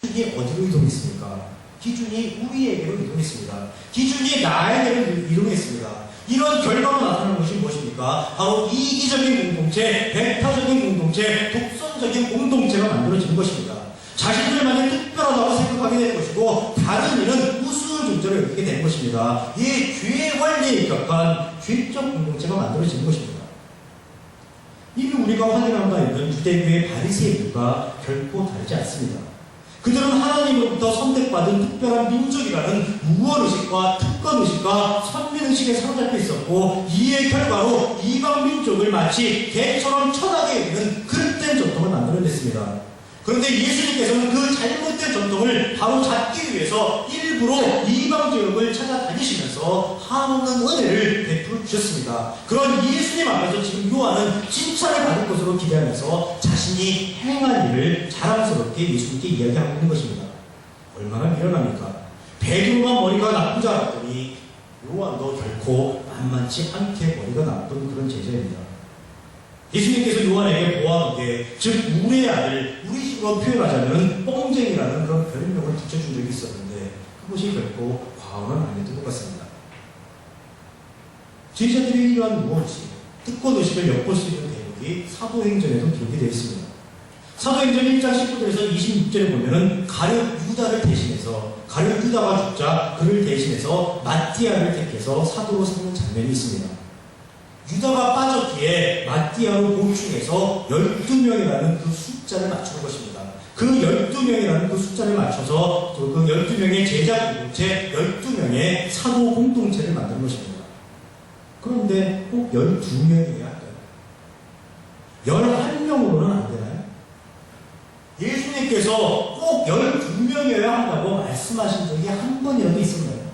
기준이 어디로 이동했습니까? 기준이 우리에게로 이동했습니다. 기준이 나에게로 이동했습니다. 이런 결과로 나타나는 것이 무엇입니까? 바로 이기적인 공동체, 배타적인 공동체, 독선적인 공동체가 만들어지는 것입니다. 자신들만이 특별하다고 생각하게 되는 것이고 다른 일은 우스운 존재로 여기게 되는 것입니다. 이 죄의 원리에 입각한 죄적 공동체가 만들어지는 것입니다. 이미 우리가 확인한 바 있는 유대교의 바리새인들과 결코 다르지 않습니다. 그들은 하나님으로부터 선택받은 특별한 민족이라는 우월의식과 특권의식과 선민의식에 사로잡혀 있었고 이의 결과로 이방 민족을 마치 개처럼 천하게 여기는 그릇된 전통을 만들어냈습니다. 그런데 예수님께서는 그 잘못된 전통을 바로 잡기 위해서 일부러 이방 지역을 찾아다니시면서 한없는 은혜를 베풀어 주셨습니다. 그런 예수님 앞에서 지금 요한은 칭찬을 받을 것으로 기대하면서 자신이 행한 일을 자랑스럽게 예수님께 이야기하고 있는 것입니다. 얼마나 미련합니까? 베드로만 머리가 나쁜 줄 알았더니 요한도 결코 만만치 않게 머리가 나쁜 그런 제자입니다. 예수님께서 요한에게 보아하게 즉 우리의 아들, 우리 식으로 표현하자면 뽕쟁이라는 그런 별명을 붙여준 적이 있었는데 그것이 결코 과언은 아니었던 것 같습니다. 제자들이 이러한 무엇이 뜻과 의식을 엿볼 수 있는 대목이 사도행전에도 기록이 되어 있습니다. 사도행전 1장 19절에서 26절에 보면은 가룟 유다를 대신해서, 가룟 유다가 죽자 그를 대신해서 마띠아를 택해서 사도로 삼는 장면이 있습니다. 유다가 빠졌기에 마띠아로 보충해서 12명이라는 그 숫자를 맞추는 것입니다. 그 12명이라는 그 숫자를 맞춰서 그 12명의 제자 공동체, 12명의 사도 공동체를 만드는 것입니다. 그런데 꼭 12명이어야 할까요? 11명으로는 안 되나요? 예수님께서 꼭 12명이어야 한다고 말씀하신 적이 한 번이라도 있었나요?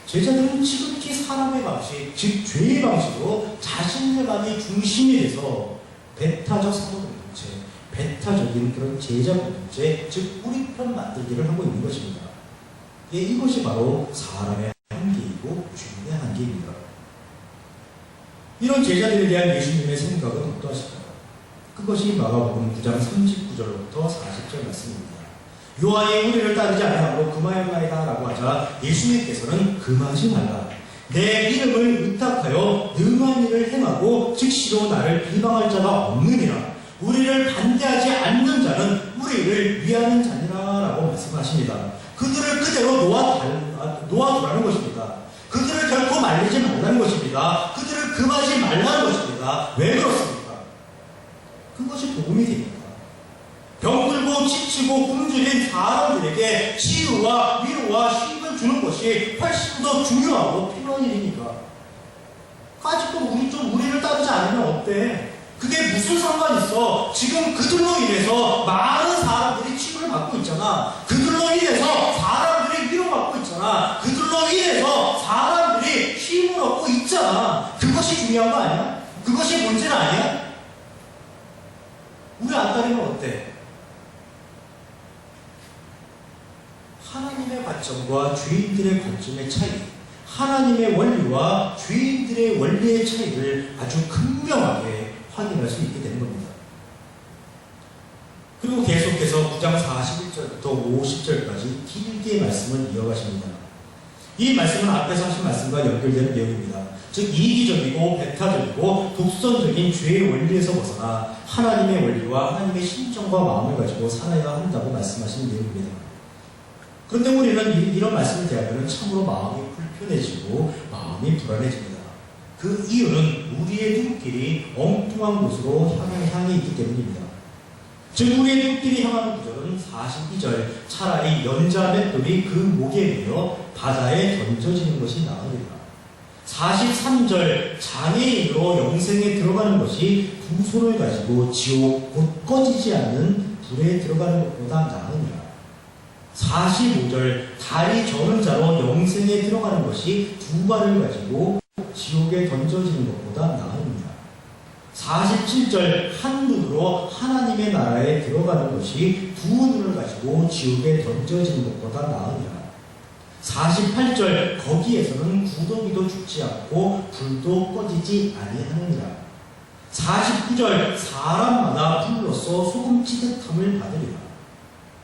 제자들은 지극히 사람의 방식, 즉 죄의 방식으로 자신들만이 중심이 돼서 배타적 사도 공동체, 배타적인 그런 제자 공동체, 즉 우리 편 만들기를 하고 있는 것입니다. 예, 이것이 바로 사람의 한계이고 죄의 한계입니다. 이런 제자들에 대한 예수님의 생각은 어떠하실까요? 그것이 마가복음 9장 39절부터 40절 말씀입니다. 요한이 우리를 따르지 아니하므로 금하였나이다 라고 하자 예수님께서는 금하지 말라. 내 이름을 의탁하여 능한 일을 행하고 즉시로 나를 비방할 자가 없느니라. 우리를 반대하지 않는 자는 우리를 위하는 자니라 라고 말씀하십니다. 그들을 그대로 놓아두라는 것입니다. 그들을 결코 말리지 말라는 것입니다. 그들을 금하지 말라는 것입니다. 왜 그렇습니까? 그것이 복음이 됩니다. 병들고 지치고 굶주린 사람들에게 치유와 위로와 쉼을 주는 것이 훨씬 더 중요하고 필요한 일이니까. 아직도 우리를 따르지 않으면 어때? 그게 무슨 상관이 있어? 지금 그들로 인해서 많은 사람들이 치유를 받고 있잖아. 그들로 인해서 사람들이 위로받고 있잖아. 그들로 인해서 사람들이 힘을 얻고 있잖아. 그것이 중요한 거 아니야? 그것이 문제는 아니야? 우리 안 따르면 어때? 하나님의 관점과 죄인들의 관점의 차이, 하나님의 원리와 죄인들의 원리의 차이를 아주 극명하게 확인할 수 있게 되는 겁니다. 그리고 계속해서 9장 41절부터 50절까지 길게 말씀을 이어가십니다. 이 말씀은 앞에서 하신 말씀과 연결되는 내용입니다. 즉 이기적이고 배타적이고 독선적인 죄의 원리에서 벗어나 하나님의 원리와 하나님의 심정과 마음을 가지고 살아야 한다고 말씀하시는 내용입니다. 그런데 우리는 이런 말씀을 대하면 참으로 마음이 불편해지고 마음이 불안해집니다. 그 이유는 우리의 눈길이 엉뚱한 곳으로 향해 있기 때문입니다. 즉 우리의 눈길이 향하는 구절은 42절, 차라리 연자 맷돌이 그 목에 매어 바다에 던져지는 것이 나으리라. 43절, 장애인으로 영생에 들어가는 것이 두 손을 가지고 지옥 곧 꺼지지 않는 불에 들어가는 것보다 나으니라. 45절, 다리 저는 자로 영생에 들어가는 것이 두 발을 가지고 지옥에 던져지는 것보다 나으니라. 47절, 한 눈으로 하나님의 나라에 들어가는 것이 두 눈을 가지고 지옥에 던져지는 것보다 나으니라. 48절, 거기에서는 구더기도 죽지 않고 불도 꺼지지 아니하느니라. 49절, 사람마다 불로써 소금 찌듯함을 받으리라.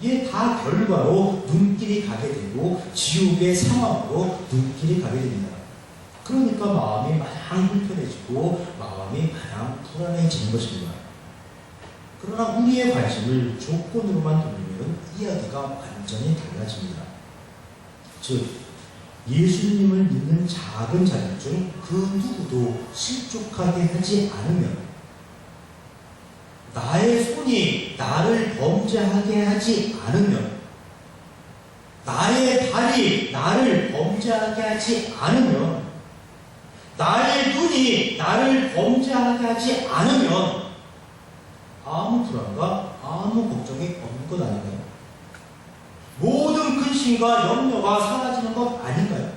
이게 다 결과로 눈길이 가게 되고 지옥의 상황으로 눈길이 가게 됩니다. 그러니까 마음이 마냥 불편해지고 마음이 마냥 불안해지는 것입니다. 그러나 우리의 관심을 조건으로만 돌리면 이야기가 완전히 달라집니다. 즉 예수님을 믿는 작은 자들 중 그 누구도 실족하게 하지 않으면, 나의 손이 나를 범죄하게 하지 않으면, 나의 발이 나를 범죄하게 하지 않으면, 나의 눈이 나를 범죄하게 하지 않으면 아무 불안과 아무 걱정이 없는 것 아닌가요? 모든 근심과 염려가 사라지는 것 아닌가요?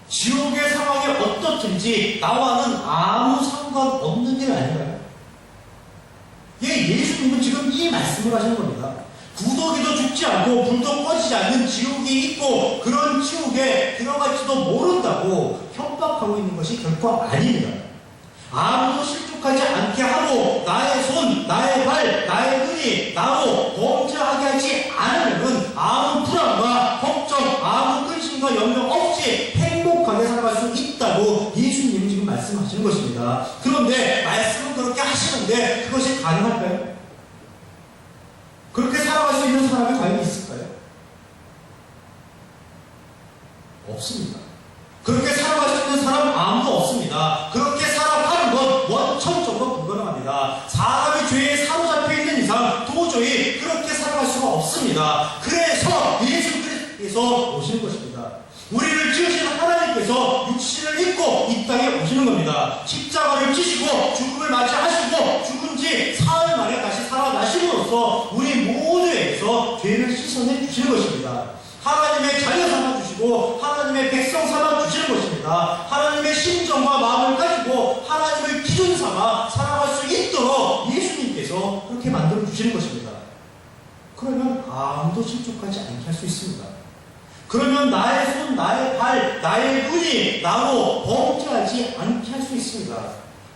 지옥의 상황이 어떻든지 나와는 아무 상관없는 일 아닌가요? 예수님은 지금 이 말씀을 하시는 겁니다. 구더기도 죽지 않고 불도 꺼지지 않는 지옥이 있고 그런 지옥에 들어갈지도 모른다고 협박하고 있는 것이 결코 아닙니다. 아무도 실족하지 않게 하고 나의 손, 나의 발, 나의 눈이 나로 범죄하게 하지 않으면 아무 불안과 걱정, 아무 근심과 염려 없이 행복하게 살아갈 수 있다고 예수님은 지금 것입니다. 그런데 말씀은 그렇게 하시는데 그것이 가능할까요? 그렇게 살아갈 수 있는 사람이 과연 있을까요? 없습니다. 그렇게 살아갈 수 있는 사람 아무도 없습니다. 그렇게 살아가는 건 원천적으로 불가능합니다. 사람이 죄에 사로잡혀 있는 이상 도저히 그렇게 살아갈 수가 없습니다. 그래서 예수 그리스도께서 오시는 것입니다. 우리를 지으신 하나님께서 육신을 입고 이 땅에 오시는 겁니다. 십자가를 지시고 죽음을 맞이하시고 죽은 지 사흘 만에 다시 살아나심으로써 우리 모두에게서 죄를 씻어내 주시는 것입니다. 하나님의 자녀 삼아주시고 하나님의 백성 삼아주시는 것입니다. 하나님의 심정과 마음을 가지고 하나님을 기준 삼아 살아갈 수 있도록 예수님께서 그렇게 만들어주시는 것입니다. 그러면 아무도 실족하지 않게 할 수 있습니다. 그러면 나의 손, 나의 발, 나의 눈이 나로 범죄하지 않게 할 수 있습니다.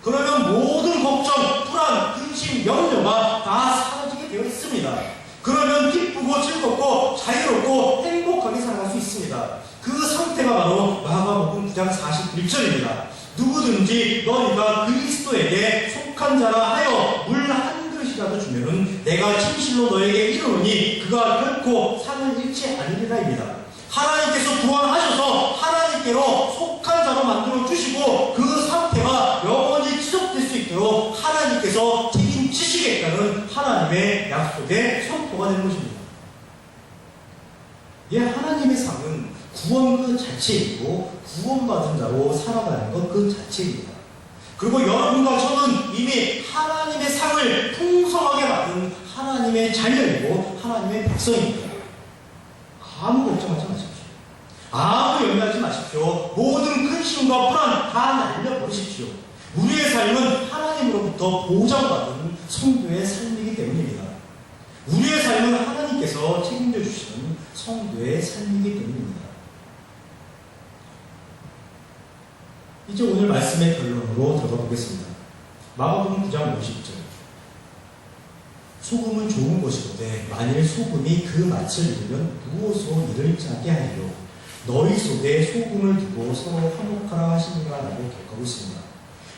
그러면 모든 걱정, 불안, 근심, 염려가 다 사라지게 되어 있습니다. 그러면 기쁘고 즐겁고 자유롭고 행복하게 살아갈 수 있습니다. 그 상태가 바로 마가복음 9장 41절입니다. 누구든지 너희가 그리스도에게 속한 자라 하여 물 한 그릇이라도 주면은 내가 진실로 너에게 이르노니 그가 결코 상을 잃지 아니리라입니다. 하나님께서 구원하셔서 하나님께로 속한 자로 만들어 주시고 그 상태가 영원히 지속될 수 있도록 하나님께서 책임지시겠다는 하나님의 약속의 선포가 되는 것입니다. 예, 하나님의 상은 구원 그 자체이고 구원받은 자로 살아가는 것 그 자체입니다. 그리고 여러분과 저는 이미 하나님의 상을 풍성하게 받은 하나님의 자녀이고 하나님의 백성입니다. 아무 걱정하지 마십시오. 아무 염려하지 마십시오. 모든 근심과 불안 다 날려버리십시오. 우리의 삶은 하나님으로부터 보장받은 성도의 삶이기 때문입니다. 우리의 삶은 하나님께서 책임져 주시는 성도의 삶이기 때문입니다. 이제 오늘 말씀의 결론으로 들어가 보겠습니다. 마가복음 9장 50절. 소금은 좋은 것이로되 만일 소금이 그 맛을 잃으면 무엇으로 이를 짜게 하리요. 너희 속에 소금을 두고 서로 화목하라 하시니라 라고 기록하고 있습니다.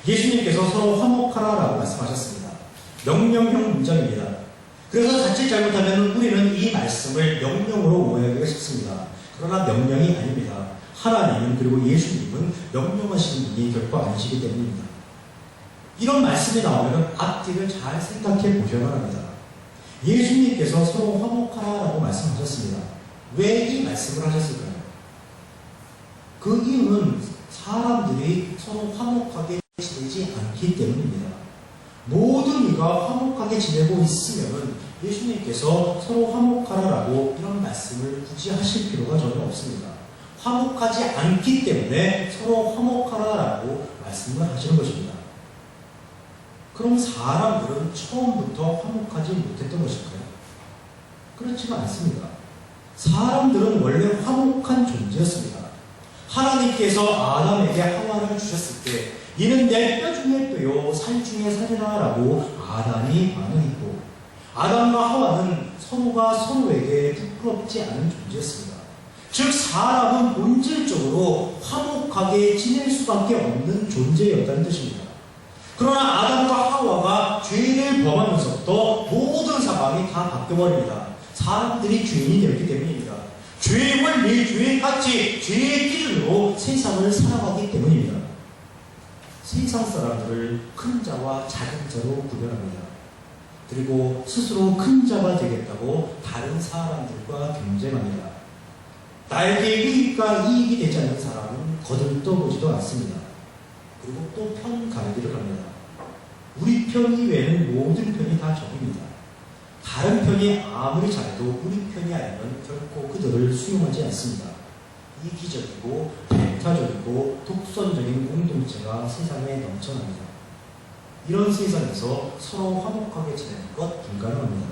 예수님께서 서로 화목하라 라고 말씀하셨습니다. 명령형 문장입니다. 그래서 자칫 잘못하면 우리는 이 말씀을 명령으로 오해하기가 쉽습니다. 그러나 명령이 아닙니다. 하나님은 그리고 예수님은 명령하시는 분이 결코 아니시기 때문입니다. 이런 말씀이 나오면 앞뒤를 잘 생각해 보셔야 합니다. 예수님께서 서로 화목하라 라고 말씀하셨습니다. 왜 이 말씀을 하셨을까요? 그 이유는 사람들이 서로 화목하게 지내지 않기 때문입니다. 모든 이가 화목하게 지내고 있으면 예수님께서 서로 화목하라라고 이런 말씀을 굳이 하실 필요가 전혀 없습니다. 화목하지 않기 때문에 서로 화목하라라고 말씀을 하시는 것입니다. 그럼 사람들은 처음부터 화목하지 못했던 것일까요? 그렇지가 않습니다. 사람들은 원래 화목한 존재였습니다. 하나님께서 아담에게 하와를 주셨을 때 이는 내 뼈 중에 뼈요 살 중에 살이라 라고 아담이 반응했고 아담과 하와는 서로가 서로에게 부끄럽지 않은 존재였습니다. 즉 사람은 본질적으로 화목하게 지낼 수밖에 없는 존재였다는 뜻입니다. 그러나 아담과 하와가 죄를 범하면서부터 모든 상황이 다 바뀌어버립니다. 사람들이 죄인이 되었기 때문입니다. 죄의 원리, 죄의 가치, 죄의 기준으로 세상을 살아가기 때문입니다. 세상 사람들을 큰 자와 작은 자로 구별합니다. 그리고 스스로 큰 자가 되겠다고 다른 사람들과 경쟁합니다. 나에게 유익과 이익이 되지 않는 사람은 거들떠보지도 않습니다. 그리고 또 편 가르기를 합니다. 우리 편 이외에는 모든 편이 다 적입니다. 다른 편이 아무리 잘해도 우리 편이 아니면 결코 그들을 수용하지 않습니다. 이기적이고 배타적이고 독선적인 공동체가 세상에 넘쳐납니다. 이런 세상에서 서로 화목하게 지내는 것 불가능합니다.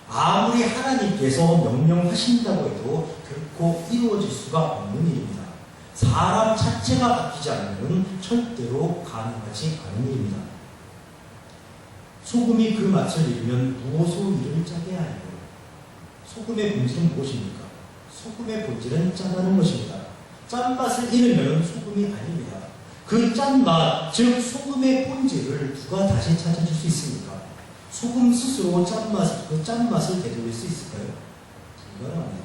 아무리 하나님께서 명령하신다고 해도 결코 이루어질 수가 없는 일입니다. 사람 자체가 바뀌지 않으면 절대로 가능하지 않은 일입니다. 소금이 그 맛을 잃으면 무엇으로 이를 짜게 하리요. 소금의 본질은 무엇입니까? 소금의 본질은 짜다는 것입니다. 짠맛을 잃으면 소금이 아닙니다. 그 짠맛, 즉 소금의 본질을 누가 다시 찾아줄 수 있습니까? 소금 스스로 그 짠맛을 되돌릴 수 있을까요? 불가능합니다.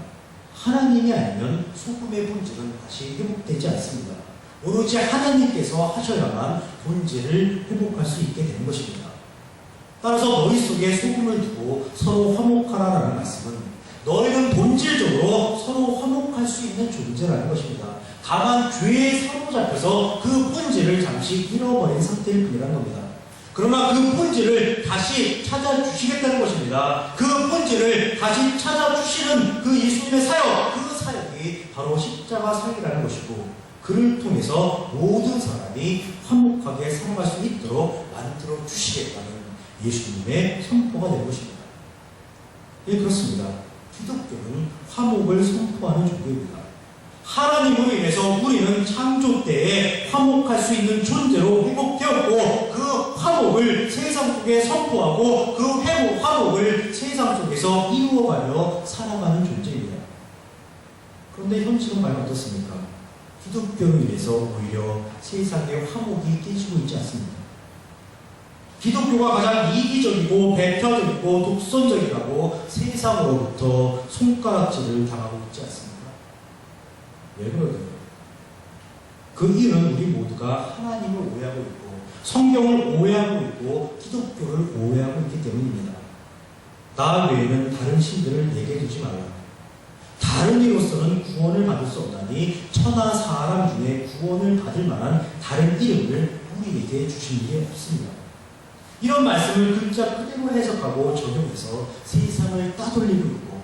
하나님이 아니면 소금의 본질은 다시 회복되지 않습니다. 오로지 하나님께서 하셔야만 본질을 회복할 수 있게 되는 것입니다. 따라서 너희 속에 소금을 두고 서로 화목하라라는 말씀은 너희는 본질적으로 서로 화목할 수 있는 존재라는 것입니다. 다만 죄에 사로잡혀서 그 본질을 잠시 잃어버린 상태일 뿐이라는 겁니다. 그러나 그 본질을 다시 찾아주시겠다는 것입니다. 그 본질을 다시 찾아주시는 그 예수님의 사역, 그 사역이 바로 십자가 사역이라는 것이고, 그를 통해서 모든 사람이 화목하게 살아갈 수 있도록 만들어 주시겠다는 예수님의 선포가 되는 것입니다. 예, 그렇습니다. 기독교는 화목을 선포하는 종교입니다. 하나님으로 인해서 우리는 창조 때에 화목할 수 있는 존재로 회복되었고, 그 화목을 세상 속에 선포하고 그 화목을 세상 속에서 이루어가며 살아가는 존재입니다. 그런데 현실은 과연 어떻습니까? 기독교로 인해서 오히려 세상의 화목이 깨지고 있지 않습니다. 기독교가 가장 이기적이고 배타적이고 독선적이라고 세상으로부터 손가락질을 당하고 있지 않습니까? 왜 그럴까요? 그 일은 우리 모두가 하나님을 오해하고 있고 성경을 오해하고 있고 기독교를 오해하고 있기 때문입니다. 나 외에는 다른 신들을 내게 두지 말라. 다른 이로서는 구원을 받을 수 없나니 천하 사람 중에 구원을 받을 만한 다른 이름을 우리에게 주신 일이 없습니다. 이런 말씀을 글자 그대로 해석하고 적용해서 세상을 따돌리고 있고,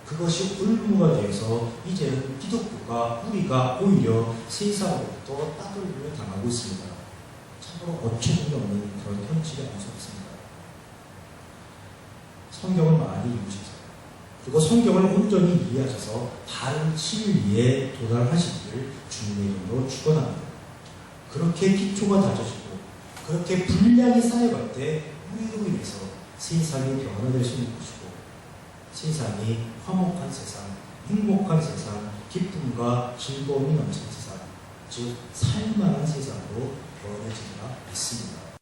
그것이 올무가 되어서 이제는 기독교가 우리가 오히려 세상으로부터 따돌림을 당하고 있습니다. 참으로 어처구니 없는 그런 현실이 아닐 수 없습니다. 성경을 많이 읽으셔서, 그리고 성경을 온전히 이해하셔서 바른 진리에 도달하시기를 주님의 이름으로 축원합니다. 그렇게 기초가 다져지고 그렇게 분량이 쌓여갈 때 우리로 인해서 세상이 변화될 수 있는 것이고, 세상이 화목한 세상, 행복한 세상, 기쁨과 즐거움이 넘치는 세상, 즉 살만한 세상으로 변해지리라 믿습니다.